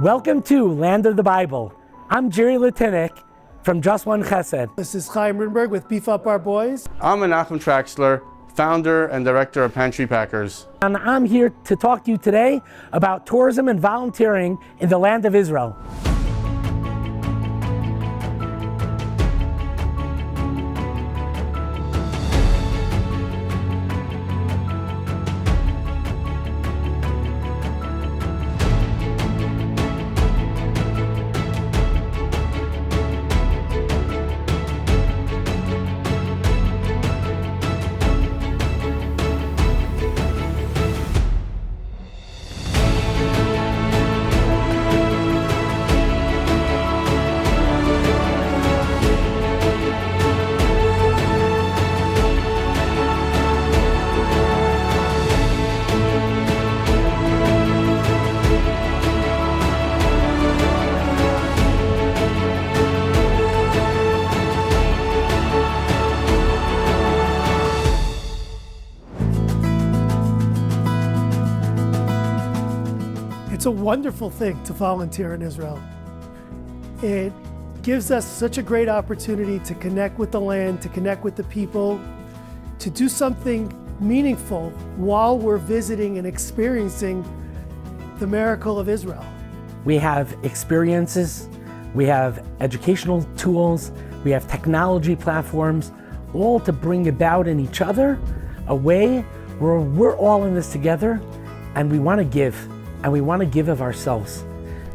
Welcome to Land of the Bible. I'm Jerry Latinik from Just One Chesed. This is Chaim Rudenberg with Beef Up Our Boys. I'm Menachem Traxler, founder and director of Pantry Packers. And I'm here to talk to you today about tourism and volunteering in the land of Israel. It's a wonderful thing to volunteer in Israel. It gives us such a great opportunity to connect with the land, to connect with the people, to do something meaningful while we're visiting and experiencing the miracle of Israel. We have experiences, we have educational tools, we have technology platforms, all to bring about in each other a way where we're all in this together and we want to give. And we want to give of ourselves.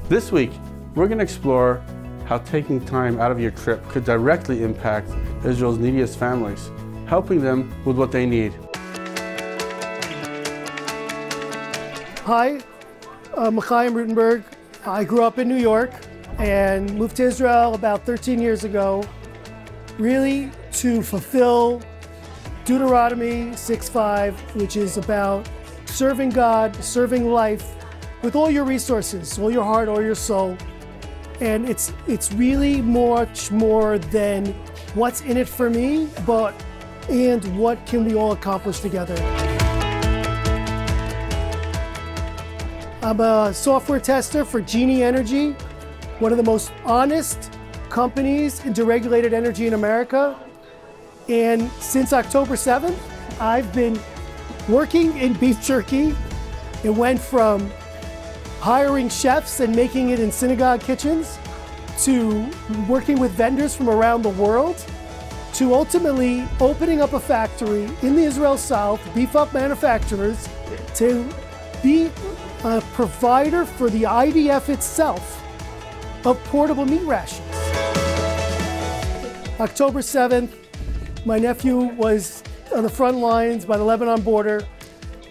This week, we're going to explore how taking time out of your trip could directly impact Israel's neediest families, helping them with what they need. Hi, I'm Chaim Rudenberg. I grew up in New York and moved to Israel about 13 years ago, really to fulfill Deuteronomy 6:5, which is about serving God, serving life, with all your resources, all your heart, all your soul. And it's really much more than what's in it for me, and what can we all accomplish together. I'm a software tester for Genie Energy, one of the most honest companies into regulated energy in America. And since October 7th, I've been working in beef jerky. It went from hiring chefs and making it in synagogue kitchens, to working with vendors from around the world, to ultimately opening up a factory in the Israel South, Beef Up Manufacturers, to be a provider for the IDF itself of portable meat rations. October 7th, my nephew was on the front lines by the Lebanon border,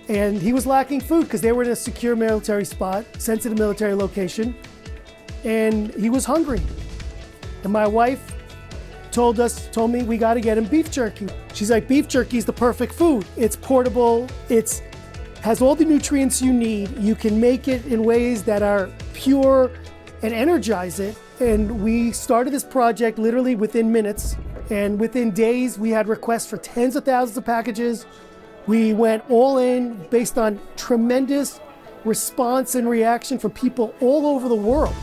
and he was lacking food because they were in a secure military spot, sensitive military location, and he was hungry. And my wife told me we got to get him beef jerky. She's like, beef jerky is the perfect food. It's portable, has all the nutrients you need. You can make it in ways that are pure and energize it. And we started this project literally within minutes, and within days we had requests for tens of thousands of packages. We went all in based on tremendous response and reaction from people all over the world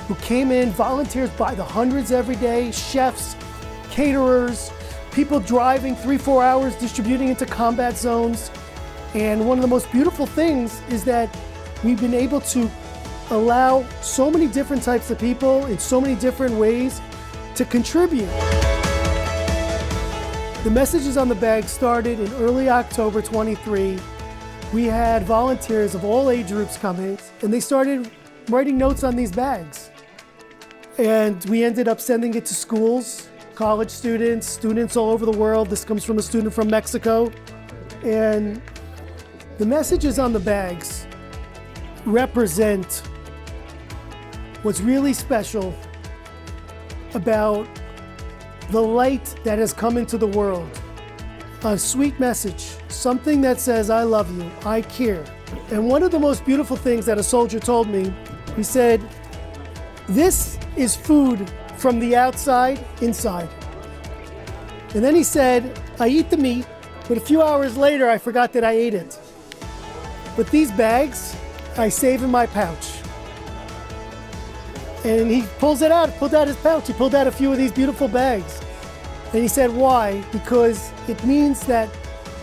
who came in, volunteers by the hundreds every day, chefs, caterers, people driving 3-4 hours distributing into combat zones. And one of the most beautiful things is that we've been able to allow so many different types of people in so many different ways to contribute. The messages on the bag started in early October 23. We had volunteers of all age groups come in, and they started writing notes on these bags. And we ended up sending it to schools, college students all over the world. This comes from a student from Mexico. And the messages on the bags represent what's really special about the light that has come into the world. A sweet message, something that says, I love you, I care. And one of the most beautiful things that a soldier told me, he said, this is food from the outside, inside. And then he said, I eat the meat, but a few hours later, I forgot that I ate it. But these bags, I save in my pouch. And he pulled out his pouch. He pulled out a few of these beautiful bags. And he said, why? Because it means that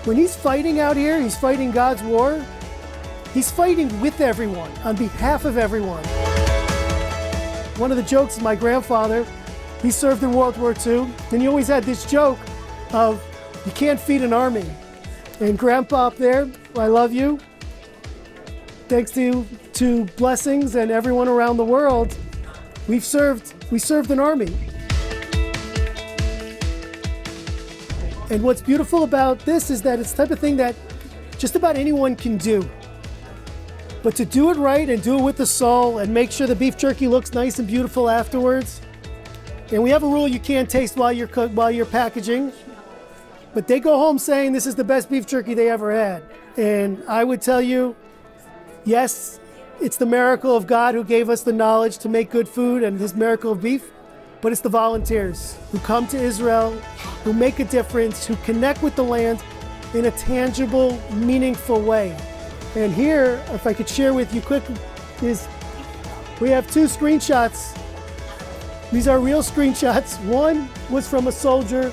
when he's fighting out here, he's fighting God's war, he's fighting with everyone, on behalf of everyone. One of the jokes is my grandfather, he served in World War II, and he always had this joke of, you can't feed an army. And Grandpa up there, I love you. Thanks to blessings and everyone around the world, we served an army. And what's beautiful about this is that it's the type of thing that just about anyone can do. But to do it right and do it with the soul and make sure the beef jerky looks nice and beautiful afterwards. And we have a rule you can't taste while you're packaging. But they go home saying this is the best beef jerky they ever had. And I would tell you, yes, it's the miracle of God who gave us the knowledge to make good food and his miracle of beef. But it's the volunteers who come to Israel, who make a difference, who connect with the land in a tangible, meaningful way. And here, if I could share with you quickly, is we have two screenshots. These are real screenshots. One was from a soldier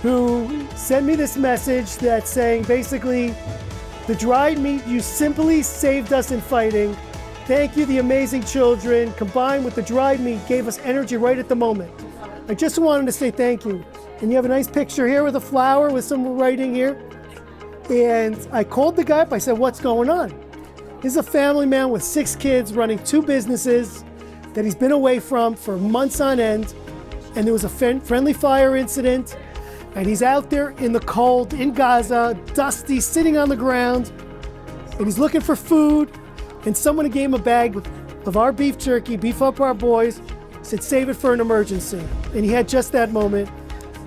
who sent me this message that's saying basically, the dried meat, you simply saved us in fighting. Thank you, the amazing children, combined with the dried meat, gave us energy right at the moment. I just wanted to say thank you. And you have a nice picture here with a flower with some writing here. And I called the guy up, I said, what's going on? He's a family man with 6 kids running 2 businesses that he's been away from for months on end. And there was a friendly fire incident. And he's out there in the cold, in Gaza, dusty, sitting on the ground. And he's looking for food. And someone gave him a bag of our beef jerky, Beef Up Our Boys, said, save it for an emergency. And he had just that moment.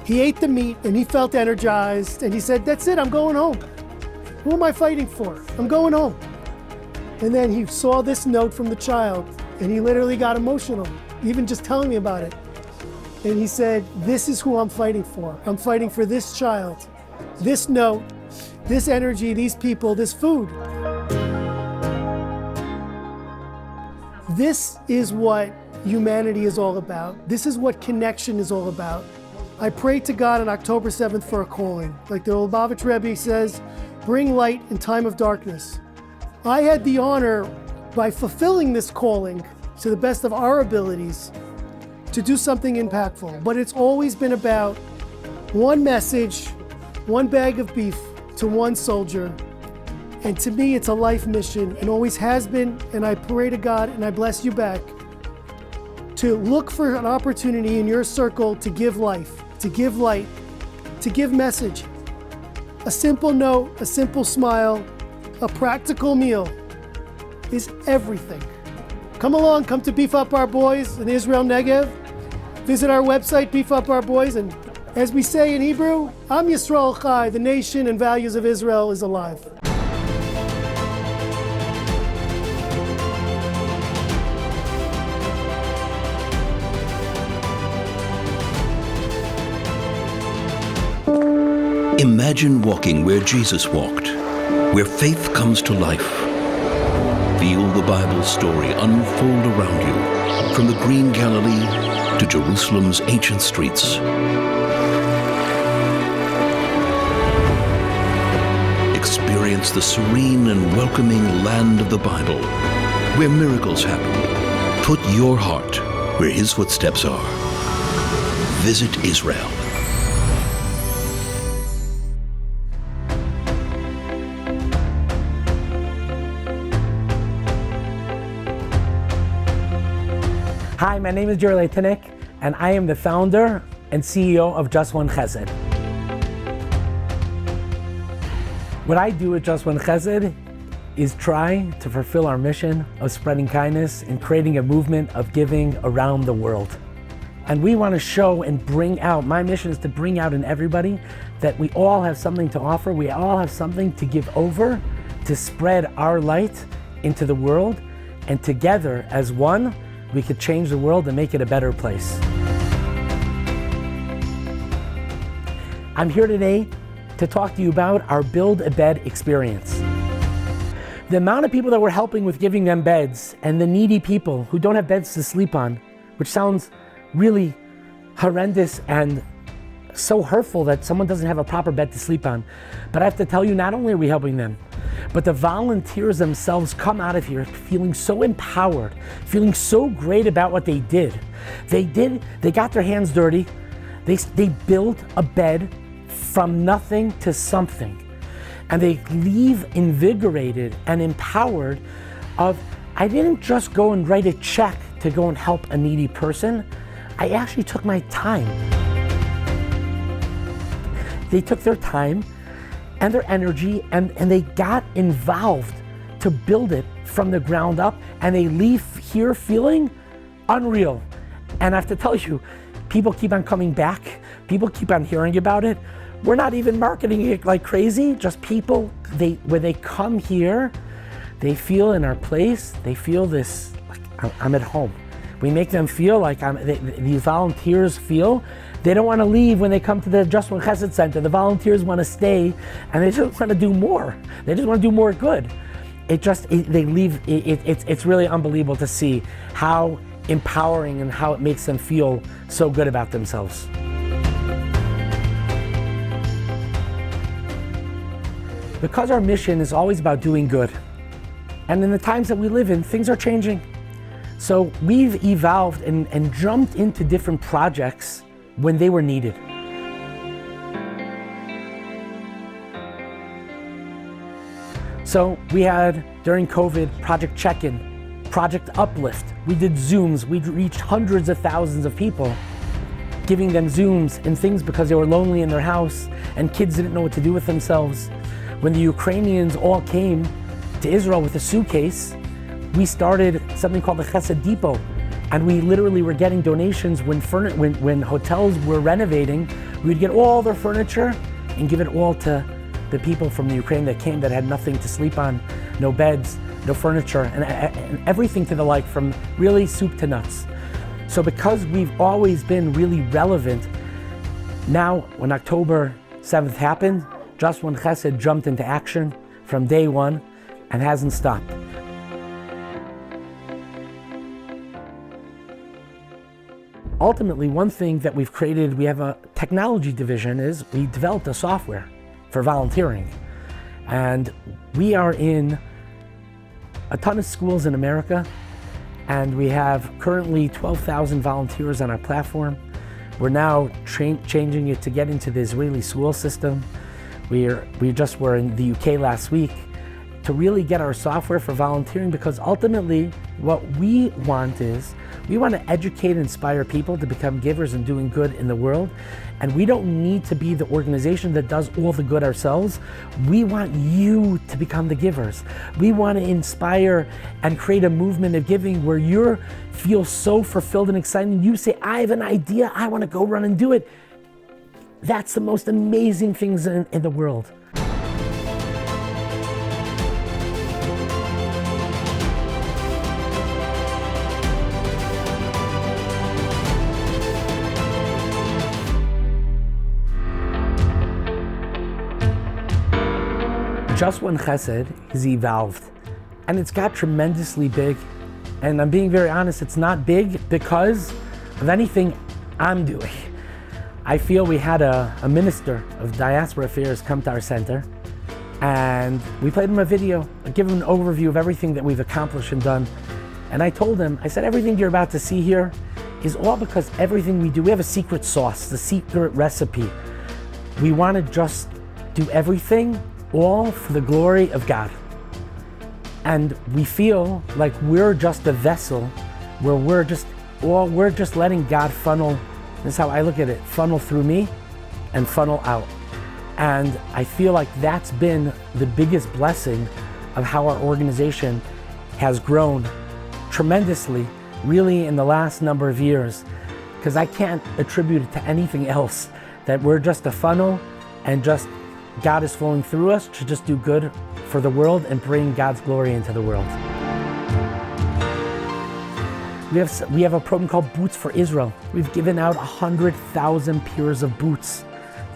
He ate the meat and he felt energized. And he said, that's it, I'm going home. Who am I fighting for? I'm going home. And then he saw this note from the child and he literally got emotional, even just telling me about it. And he said, this is who I'm fighting for. I'm fighting for this child, this note, this energy, these people, this food. This is what humanity is all about. This is what connection is all about. I prayed to God on October 7th for a calling. Like the Lubavitch Rebbe says, bring light in time of darkness. I had the honor, by fulfilling this calling to the best of our abilities, to do something impactful. But it's always been about one message, one bag of beef to one soldier. And to me, it's a life mission and always has been. And I pray to God and I bless you back to look for an opportunity in your circle to give life, to give light, to give message. A simple note, a simple smile, a practical meal is everything. Come along, come to Beef Up Our Boys in Israel Negev. Visit our website, Beef Up Our Boys. And as we say in Hebrew, Am Yisrael Chai, the nation and values of Israel is alive. Imagine walking where Jesus walked, where faith comes to life. Feel the Bible story unfold around you, from the green Galilee to Jerusalem's ancient streets. Experience the serene and welcoming land of the Bible, where miracles happen. Put your heart where His footsteps are. Visit Israel. Hi, my name is Jerry Leitinik, and I am the founder and CEO of Just One Chesed. What I do at Just One Chesed is try to fulfill our mission of spreading kindness and creating a movement of giving around the world. And we want to show and bring out, my mission is to bring out in everybody that we all have something to offer, we all have something to give over, to spread our light into the world, and together as one, we could change the world and make it a better place. I'm here today to talk to you about our Build a Bed experience. The amount of people that we're helping with giving them beds and the needy people who don't have beds to sleep on which sounds really horrendous and so hurtful that someone doesn't have a proper bed to sleep on. But I have to tell you, not only are we helping them, but the volunteers themselves come out of here feeling so empowered, feeling so great about what they did. They got their hands dirty. They built a bed from nothing to something. And they leave invigorated and empowered of, I didn't just go and write a check to go and help a needy person. I actually took my time. They took their time and their energy and they got involved to build it from the ground up, and they leave here feeling unreal. And I have to tell you, people keep on coming back. People keep on hearing about it. We're not even marketing it like crazy, just people, when they come here, they feel in our place, they feel this, like I'm at home. We make them feel like these volunteers feel they don't want to leave when they come to the Just One Chesed Center. The volunteers want to stay, and they just want to do more. They just want to do more good. They leave. It's really unbelievable to see how empowering and how it makes them feel so good about themselves. Because our mission is always about doing good, and in the times that we live in, things are changing. So we've evolved and jumped into different projects when they were needed. So we had, during COVID, Project Check-In, Project Uplift. We did Zooms. We reached hundreds of thousands of people, giving them Zooms and things because they were lonely in their house and kids didn't know what to do with themselves. When the Ukrainians all came to Israel with a suitcase, we started something called the Chesed Depot. And we literally were getting donations when hotels were renovating. We'd get all their furniture and give it all to the people from the Ukraine that came that had nothing to sleep on, no beds, no furniture, and everything to the like, from really soup to nuts. So because we've always been really relevant, now when October 7th happened, Just One Chesed jumped into action from day one and hasn't stopped. Ultimately, one thing that we've created, we have a technology division, is we developed a software for volunteering. And we are in a ton of schools in America, and we have currently 12,000 volunteers on our platform. We're now changing it to get into the Israeli school system. We just were in the UK last week to really get our software for volunteering, because ultimately what we want is, we want to educate and inspire people to become givers and doing good in the world. And we don't need to be the organization that does all the good ourselves. We want you to become the givers. We want to inspire and create a movement of giving where you feel so fulfilled and excited. You say, I have an idea, I want to go run and do it. That's the most amazing things in the world. Just One Chesed has evolved, and it's got tremendously big. And I'm being very honest, it's not big because of anything I'm doing. I feel we had a minister of diaspora affairs come to our center, and we played him a video, give him an overview of everything that we've accomplished and done. And I told him, I said, everything you're about to see here is all because everything we do, we have a secret sauce, the secret recipe. We want to just do everything all for the glory of God. And we feel like we're just a vessel where we're just letting God funnel, this is how I look at it, funnel through me and funnel out. And I feel like that's been the biggest blessing of how our organization has grown tremendously, really, in the last number of years, because I can't attribute it to anything else, that we're just a funnel and just God is flowing through us to just do good for the world and bring God's glory into the world. We have a program called Boots for Israel. We've given out 100,000 pairs of boots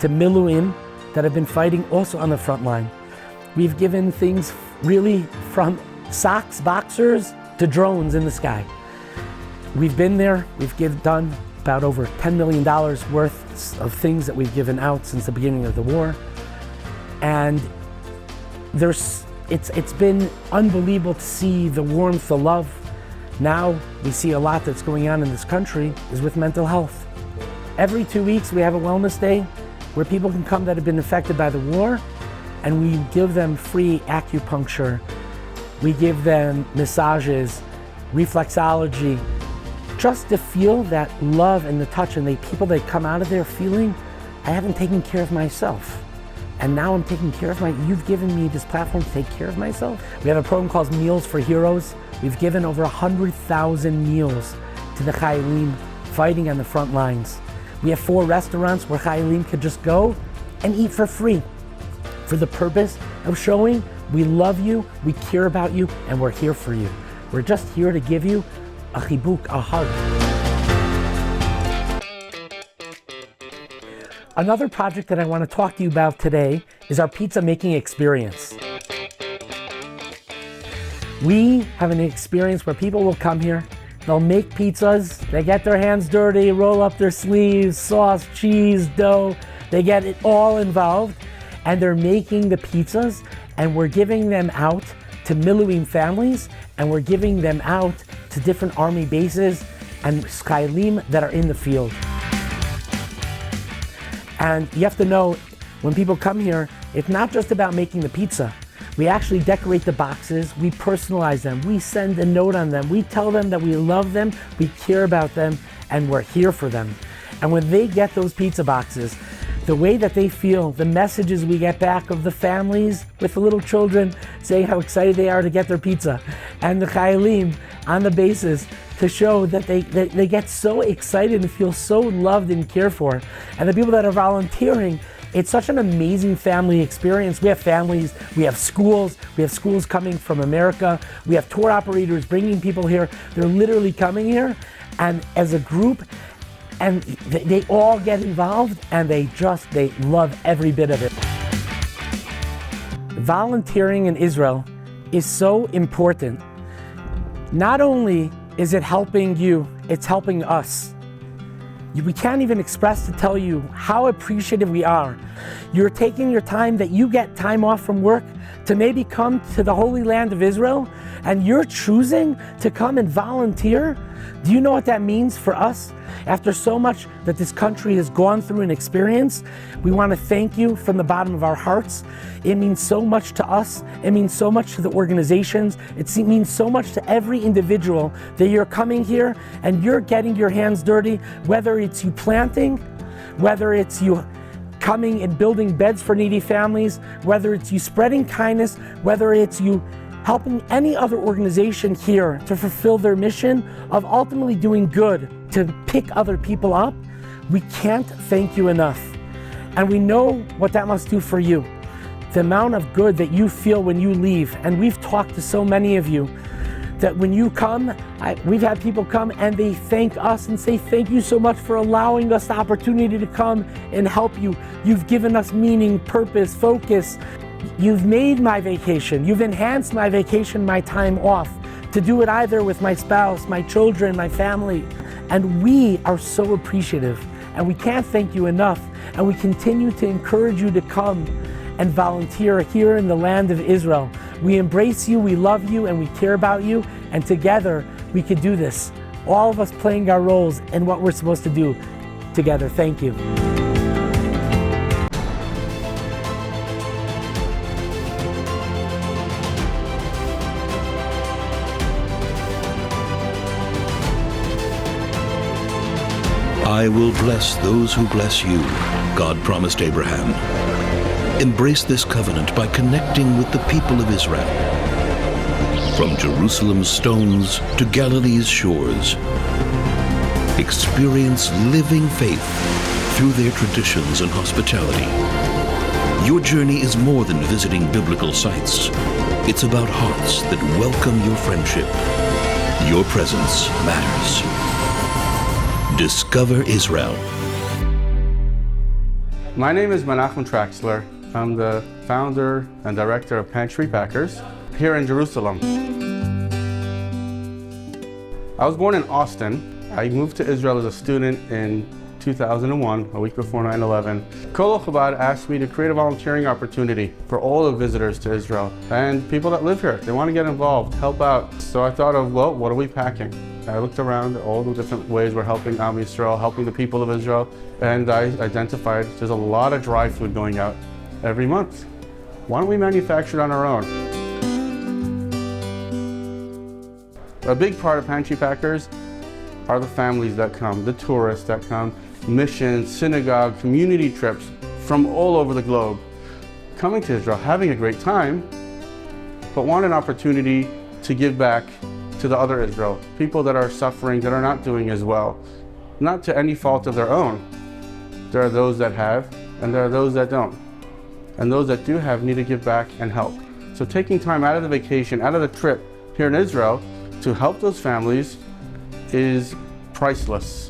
to Miluim that have been fighting also on the front line. We've given things really from socks, boxers, to drones in the sky. We've been there, we've done about over $10 million worth of things that we've given out since the beginning of the war. And it's been unbelievable to see the warmth, the love. Now we see a lot that's going on in this country is with mental health. Every 2 weeks we have a wellness day where people can come that have been affected by the war, and we give them free acupuncture. We give them massages, reflexology, just to feel that love and the touch, and the people that come out of there feeling, I haven't taken care of myself. And now I'm taking care of you've given me this platform to take care of myself. We have a program called Meals for Heroes. We've given over 100,000 meals to the Chayalim fighting on the front lines. We have 4 restaurants where Chayalim could just go and eat for free for the purpose of showing we love you, we care about you, and we're here for you. We're just here to give you a chibuk, a hug. Another project that I want to talk to you about today is our pizza making experience. We have an experience where people will come here, they'll make pizzas, they get their hands dirty, roll up their sleeves, sauce, cheese, dough, they get it all involved, and they're making the pizzas, and we're giving them out to Miluim families, and we're giving them out to different army bases and Chayalim that are in the field. And you have to know, when people come here, it's not just about making the pizza. We actually decorate the boxes, we personalize them, we send a note on them, we tell them that we love them, we care about them, and we're here for them. And when they get those pizza boxes, the way that they feel, the messages we get back of the families with the little children saying how excited they are to get their pizza, and the Chayalim on the bases to show that they get so excited and feel so loved and cared for. And the people that are volunteering, it's such an amazing family experience. We have families, we have schools coming from America, we have tour operators bringing people here. They're literally coming here, and as a group, and they all get involved, and they love every bit of it. Volunteering in Israel is so important. Not only is it helping you, it's helping us. We can't even express to tell you how appreciative we are. You're taking your time, that you get time off from work to maybe come to the Holy Land of Israel, and you're choosing to come and volunteer. Do you know what that means for us? After so much that this country has gone through and experienced, we want to thank you from the bottom of our hearts. It means so much to us. It means so much to the organizations. It means so much to every individual that you're coming here and you're getting your hands dirty, whether it's you planting, whether it's you coming and building beds for needy families, whether it's you spreading kindness, whether it's you helping any other organization here to fulfill their mission of ultimately doing good, to pick other people up. We can't thank you enough. And we know what that must do for you. The amount of good that you feel when you leave. And we've talked to so many of you that when you come, we've had people come and they thank us and say, thank you so much for allowing us the opportunity to come and help you. You've given us meaning, purpose, focus. You've made my vacation. You've enhanced my vacation, my time off, to do it either with my spouse, my children, my family. And we are so appreciative, and we can't thank you enough. And we continue to encourage you to come and volunteer here in the land of Israel. We embrace you, we love you, and we care about you. And together we could do this. All of us playing our roles in what we're supposed to do together. Thank you. I will bless those who bless you, God promised Abraham. Embrace this covenant by connecting with the people of Israel. From Jerusalem's stones to Galilee's shores, experience living faith through their traditions and hospitality. Your journey is more than visiting biblical sites. It's about hearts that welcome your friendship. Your presence matters. Discover Israel. My name is Menachem Traxler. I'm the founder and director of Pantry Packers here in Jerusalem. I was born in Austin. I moved to Israel as a student in 2001, a week before 9/11. Kol Chabad asked me to create a volunteering opportunity for all the visitors to Israel and people that live here. They want to get involved, help out. So I thought of, well, what are we packing? I looked around at all the different ways we're helping Am Yisrael, helping the people of Israel, and I identified there's a lot of dry food going out every month. Why don't we manufacture it on our own? A big part of Pantry Packers are the families that come, the tourists that come, missions, synagogue, community trips from all over the globe, coming to Israel, having a great time, but want an opportunity to give back to the other Israel, people that are suffering, that are not doing as well, not to any fault of their own. There are those that have, and there are those that don't. And those that do have need to give back and help. So taking time out of the vacation, out of the trip here in Israel to help those families is priceless.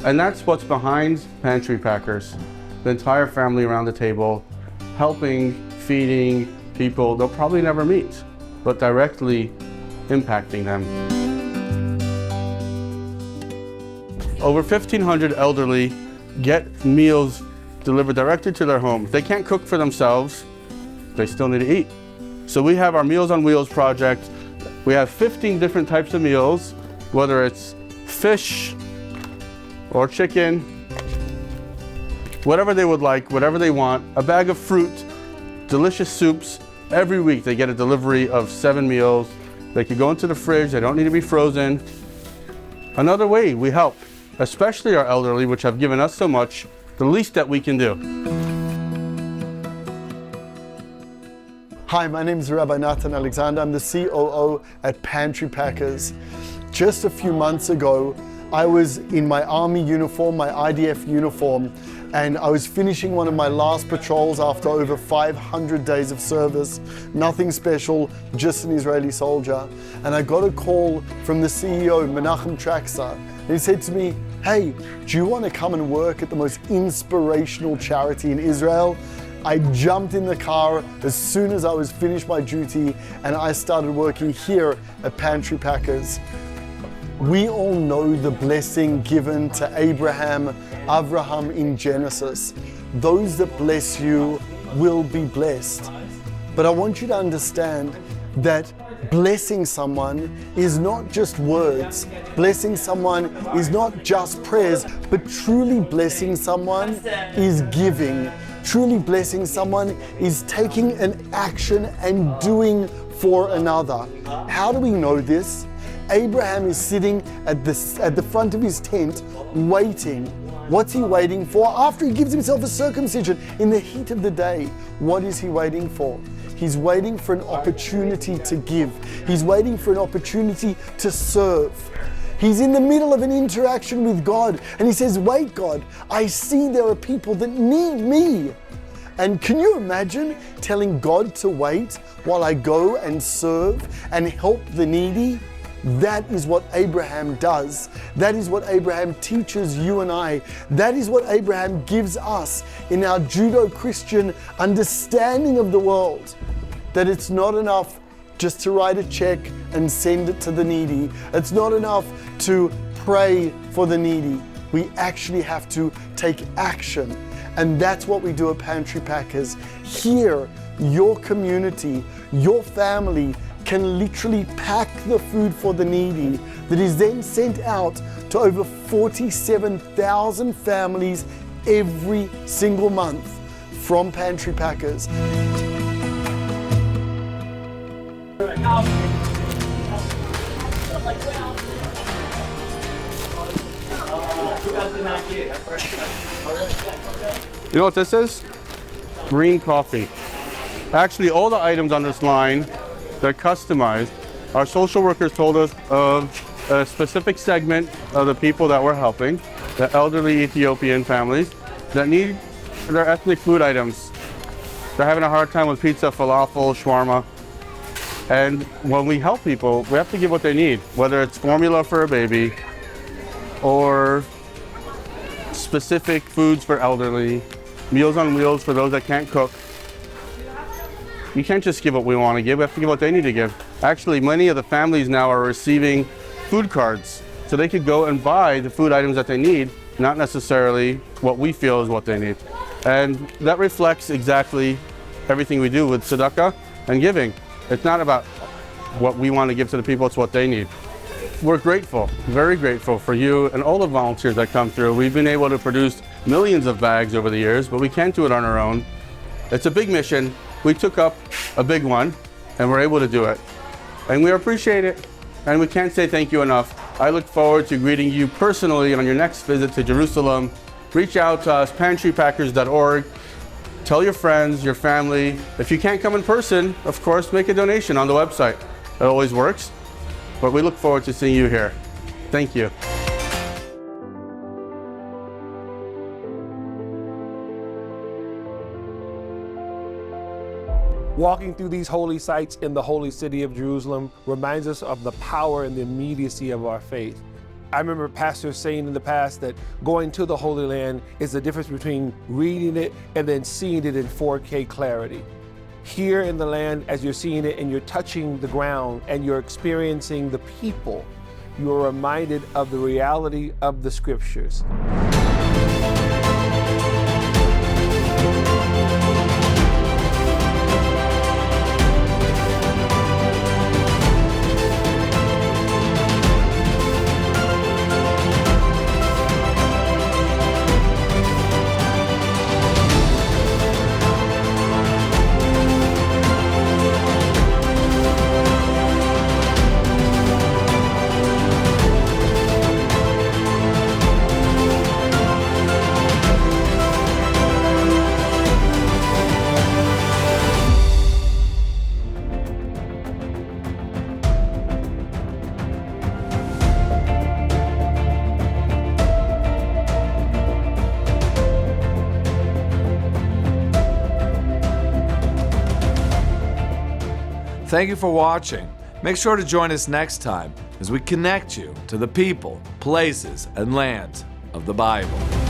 And that's what's behind Pantry Packers. The entire family around the table, helping, feeding people they'll probably never meet, but directly impacting them. Over 1,500 elderly get meals delivered directly to their home. If they can't cook for themselves, they still need to eat. So we have our Meals on Wheels project. We have 15 different types of meals, whether it's fish or chicken, whatever they would like, whatever they want, a bag of fruit, delicious soups. Every week they get a delivery of 7 meals. They can go into the fridge, they don't need to be frozen. Another way we help, especially our elderly, which have given us so much, the least that we can do. Hi, my name is Rabbi Nathan Alexander. I'm the COO at Pantry Packers. Just a few months ago, I was in my Army uniform, my IDF uniform, and I was finishing one of my last patrols after over 500 days of service. Nothing special, just an Israeli soldier. And I got a call from the CEO, Menachem Traxler, and he said to me, "Hey, do you want to come and work at the most inspirational charity in Israel?" I jumped in the car as soon as I was finished my duty, and I started working here at Pantry Packers. We all know the blessing given to Abraham, Avraham in Genesis. Those that bless you will be blessed. But I want you to understand that blessing someone is not just words. Blessing someone is not just prayers, but truly blessing someone is giving. Truly blessing someone is taking an action and doing for another. How do we know this? Abraham is sitting at the front of his tent waiting. What's he waiting for? After he gives himself a circumcision in the heat of the day, what is he waiting for? He's waiting for an opportunity to give. He's waiting for an opportunity to serve. He's in the middle of an interaction with God and he says, "Wait, God, I see there are people that need me." And can you imagine telling God to wait while I go and serve and help the needy? That is what Abraham does. That is what Abraham teaches you and I. That is what Abraham gives us in our Judeo-Christian understanding of the world. That it's not enough just to write a check and send it to the needy. It's not enough to pray for the needy. We actually have to take action. And that's what we do at Pantry Packers. Here, your community, your family can literally pack the food for the needy that is then sent out to over 47,000 families every single month from Pantry Packers. You know what this is? Green coffee. Actually, all the items on this line, they're customized. Our social workers told us of a specific segment of the people that we're helping, the elderly Ethiopian families that need their ethnic food items. They're having a hard time with pizza, falafel, shawarma. And when we help people, we have to give what they need, whether it's formula for a baby or specific foods for elderly, Meals on Wheels for those that can't cook. You can't just give what we want to give, we have to give what they need to give. Actually, many of the families now are receiving food cards so they could go and buy the food items that they need, not necessarily what we feel is what they need. And that reflects exactly everything we do with tzedakah and giving. It's not about what we want to give to the people, it's what they need. We're grateful, very grateful for you and all the volunteers that come through. We've been able to produce millions of bags over the years, but we can't do it on our own. It's a big mission. We took up a big one and we're able to do it. And we appreciate it, and we can't say thank you enough. I look forward to greeting you personally on your next visit to Jerusalem. Reach out to us, pantrypackers.org. Tell your friends, your family. If you can't come in person, of course, make a donation on the website. It always works. But we look forward to seeing you here. Thank you. Walking through these holy sites in the holy city of Jerusalem reminds us of the power and the immediacy of our faith. I remember pastors saying in the past that going to the Holy Land is the difference between reading it and then seeing it in 4K clarity. Here in the land, as you're seeing it and you're touching the ground and you're experiencing the people, you are reminded of the reality of the scriptures. Thank you for watching. Make sure to join us next time as we connect you to the people, places, and lands of the Bible.